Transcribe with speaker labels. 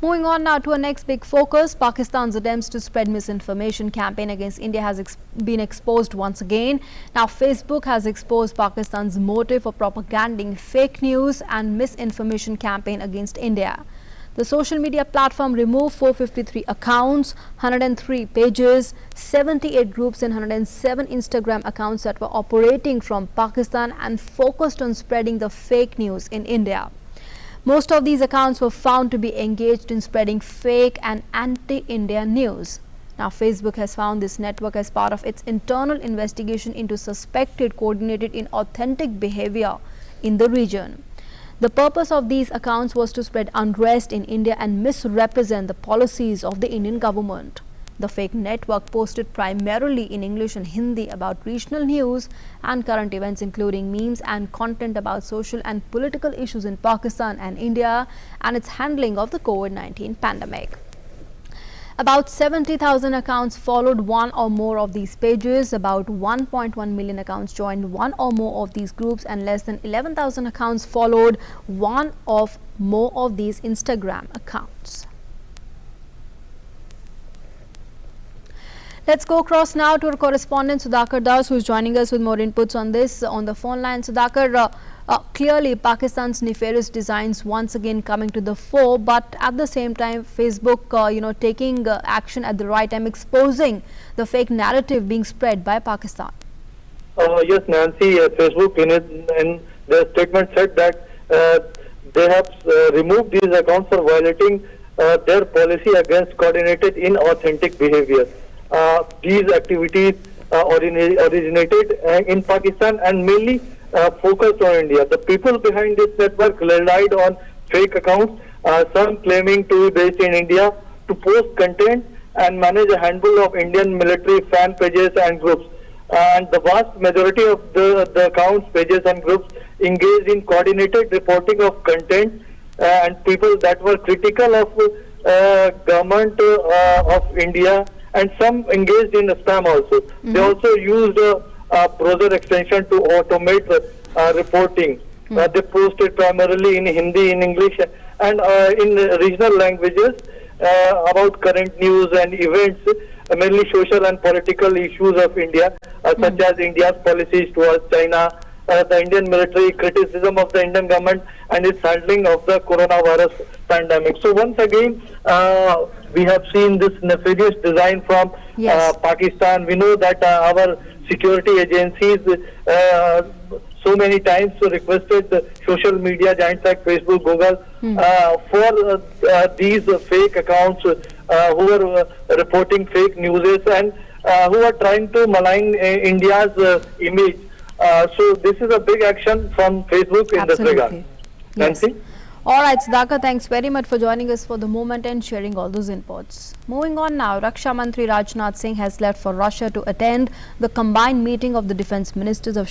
Speaker 1: Moving on now to our next big focus, Pakistan's attempts to spread misinformation campaign against India has been exposed once again. Now, Facebook has exposed Pakistan's motive for propaganding fake news and misinformation campaign against India. The social media platform removed 453 accounts, 103 pages, 78 groups and 107 Instagram accounts that were operating from Pakistan and focused on spreading the fake news in India. Most of these accounts were found to be engaged in spreading fake and anti-India news. Now, Facebook has found this network as part of its internal investigation into suspected coordinated inauthentic behavior in the region. The purpose of these accounts was to spread unrest in India and misrepresent the policies of the Indian government. The fake network posted primarily in English and Hindi about regional news and current events, including memes and content about social and political issues in Pakistan and India and its handling of the COVID-19 pandemic. About 70,000 accounts followed one or more of these pages, about 1.1 million accounts joined one or more of these groups, and less than 11,000 accounts followed one or more of these Instagram accounts. Let's go across now to our correspondent Sudhakar Das, who is joining us with more inputs on this on the phone line. Sudhakar, clearly Pakistan's nefarious designs once again coming to the fore, but at the same time Facebook taking action at the right time, exposing the fake narrative being spread by Pakistan.
Speaker 2: Yes, Nancy, Facebook in their statement said that they have removed these accounts for violating their policy against coordinated inauthentic behavior. These activities originated in Pakistan and mainly focused on India. The people behind this network relied on fake accounts, some claiming to be based in India, to post content and manage a handful of Indian military fan pages and groups. And the vast majority of the accounts, pages and groups engaged in coordinated reporting of content and people that were critical of government of India, and some engaged in spam also. They also used a browser extension to automate reporting. They posted primarily in Hindi, in English and in regional languages about current news and events, mainly social and political issues of India, such as India's policies towards China, the Indian military, criticism of the Indian government and its handling of the coronavirus pandemic. So once again, we have seen this nefarious design from Pakistan. We know that our security agencies so many times requested the social media giants like Facebook, Google for these fake accounts who are reporting fake news and who are trying to malign India's image. So this is a big action from Facebook in this regard. Nancy?
Speaker 1: All right, Sudhakar, thanks very much for joining us for the moment and sharing all those inputs. Moving on now, Raksha Mantri Rajnath Singh has left for Russia to attend the combined meeting of the defense ministers of